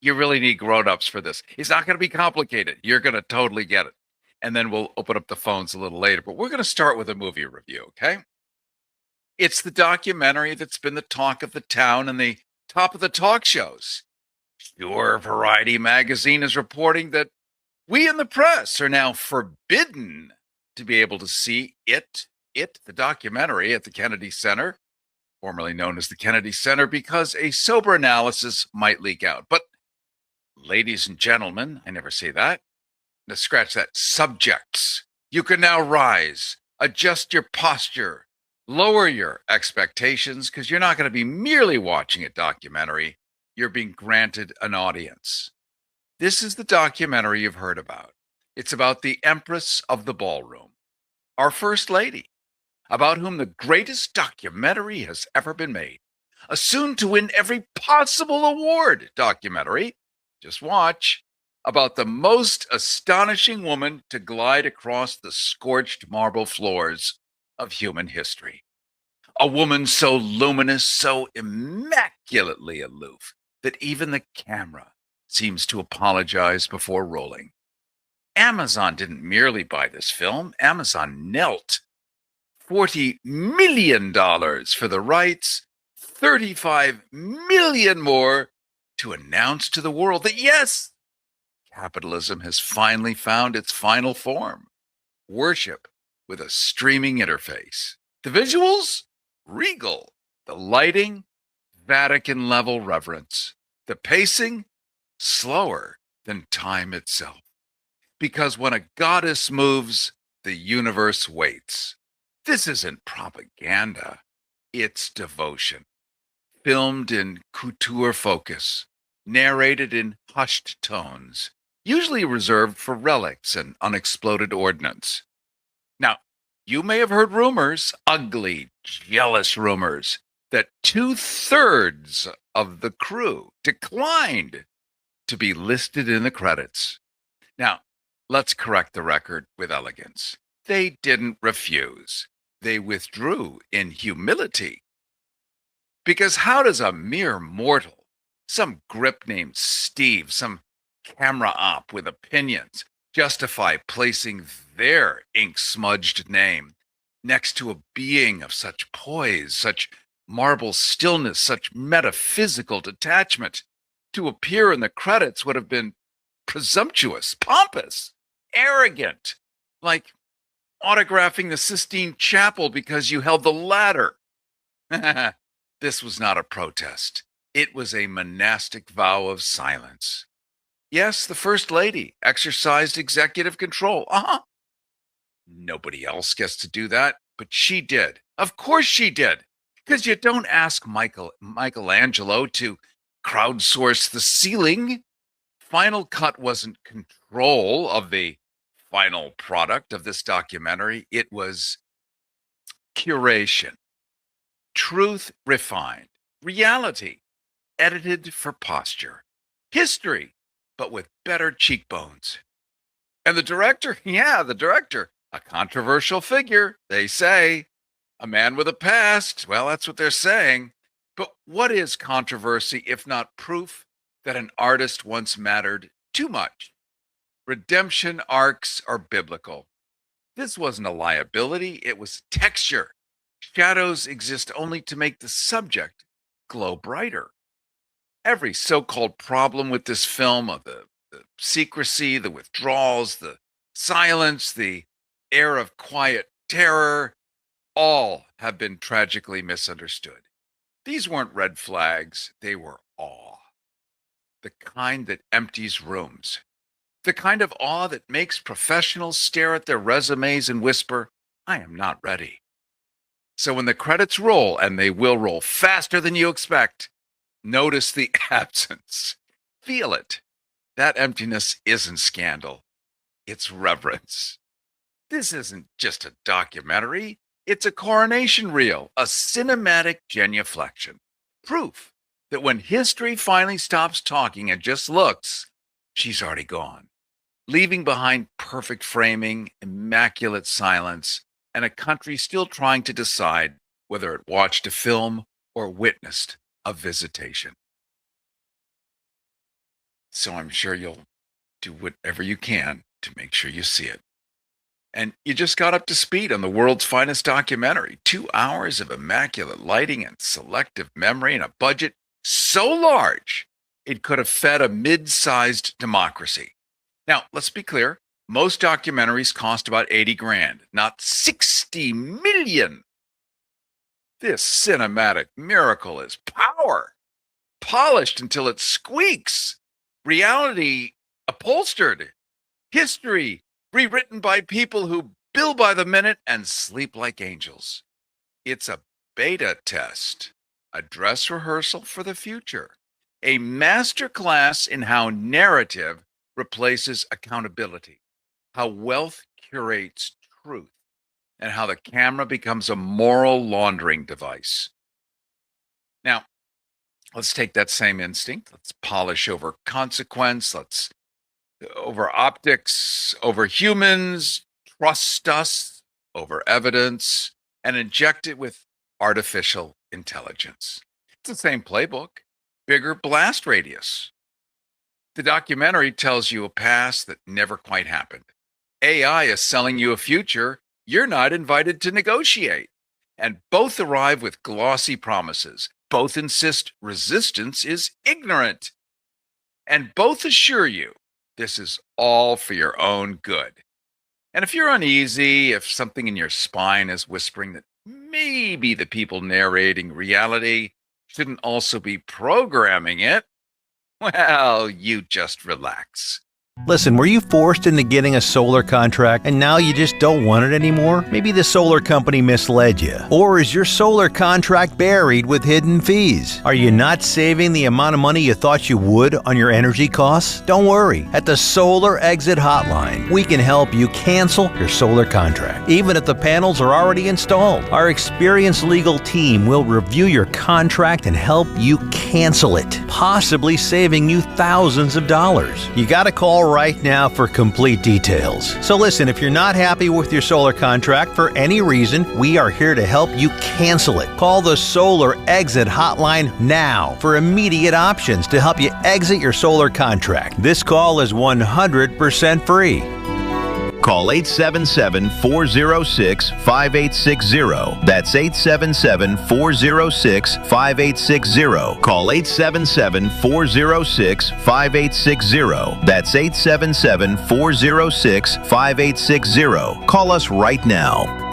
You really need grown-ups for this. It's not going to be complicated. You're going to totally get it. And then we'll open up the phones a little later. But we're going to start with a movie review, okay? It's the documentary that's been the talk of the town and the top of the talk shows. Sure, Variety magazine is reporting that we in the press are now forbidden to be able to see the documentary at the Kennedy Center, formerly known as the Kennedy Center, because a sober analysis might leak out. But, ladies and gentlemen, I never say that. Now, scratch that. Subjects. You can now rise, adjust your posture, lower your expectations, because you're not going to be merely watching a documentary. You're being granted an audience. This is the documentary you've heard about. It's about the Empress of the Ballroom, our First Lady, about whom the greatest documentary has ever been made. A soon to win every possible award documentary. Just watch. About the most astonishing woman to glide across the scorched marble floors of human history. A woman so luminous, so immaculately aloof, that even the camera seems to apologize before rolling. Amazon didn't merely buy this film, Amazon knelt. $40 million for the rights, 35 million more to announce to the world that yes, capitalism has finally found its final form. Worship with a streaming interface. The visuals? Regal. The lighting? Vatican level reverence. The pacing? Slower than time itself. Because when a goddess moves, the universe waits. This isn't propaganda. It's devotion. Filmed in couture focus, narrated in hushed tones, usually reserved for relics and unexploded ordnance. Now, you may have heard rumors, ugly, jealous rumors, that two-thirds of the crew declined to be listed in the credits. Now, let's correct the record with elegance. They didn't refuse. They withdrew in humility. Because how does a mere mortal, some grip named Steve, some camera op with opinions, justify placing their ink-smudged name next to a being of such poise, such marble stillness, such metaphysical detachment? To appear in the credits would have been presumptuous, pompous, arrogant, like autographing the Sistine Chapel because you held the ladder. This was not a protest. It was a monastic vow of silence. Yes, the First Lady exercised executive control. Nobody else gets to do that, but she did. Of course she did. Because you don't ask Michelangelo to crowdsource the ceiling. Final Cut wasn't control of the final product of this documentary. It was curation. Truth refined, reality edited for posture, history, but with better cheekbones. And the director, yeah, the director, a controversial figure, they say, a man with a past. Well, that's what they're saying. But what is controversy if not proof that an artist once mattered too much? Redemption arcs are biblical. This wasn't a liability, it was texture. Shadows exist only to make the subject glow brighter. Every so called problem with this film, of the secrecy, the withdrawals, the silence, the air of quiet terror, all have been tragically misunderstood. These weren't red flags, they were awe. The kind that empties rooms. The kind of awe that makes professionals stare at their resumes and whisper, I am not ready. So when the credits roll, and they will roll faster than you expect, notice the absence. Feel it. That emptiness isn't scandal, it's reverence. This isn't just a documentary, it's a coronation reel, a cinematic genuflection. Proof that when history finally stops talking and just looks, she's already gone, leaving behind perfect framing, immaculate silence, and a country still trying to decide whether it watched a film or witnessed a visitation. so I'm sure you'll do whatever you can to make sure you see it. And you just got up to speed on the world's finest documentary. 2 hours of immaculate lighting and selective memory and a budget so large it could have fed a mid-sized democracy. Now, let's be clear. Most documentaries cost about 80 grand, not 60 million. This cinematic miracle is power, polished until it squeaks, reality upholstered, history rewritten by people who bill by the minute and sleep like angels. It's a beta test, a dress rehearsal for the future, a master class in how narrative replaces accountability, how wealth curates truth, and how the camera becomes a moral laundering device. Now, let's take that same instinct. Let's polish over consequence. Let's over optics, over humans, trust us over evidence, and inject it with artificial intelligence. It's the same playbook, bigger blast radius. The documentary tells you a past that never quite happened. AI is selling you a future you're not invited to negotiate. And both arrive with glossy promises. Both insist resistance is ignorant. And both assure you this is all for your own good. And if you're uneasy, if something in your spine is whispering that maybe the people narrating reality shouldn't also be programming it, well, you just relax. Listen, were you forced into getting a solar contract and now you just don't want it anymore? Maybe the solar company misled you. Or is your solar contract buried with hidden fees? Are you not saving the amount of money you thought you would on your energy costs? Don't worry. At the Solar Exit Hotline, we can help you cancel your solar contract, even if the panels are already installed. Our experienced legal team will review your contract and help you cancel it, possibly saving you thousands of dollars. You gotta call right now for complete details. So listen, if you're not happy with your solar contract for any reason, we are here to help you cancel it. Call the Solar Exit Hotline now for immediate options to help you exit your solar contract. This call is 100% free. Call 877-406-5860. That's 877-406-5860. Call 877-406-5860. That's 877-406-5860. Call us right now.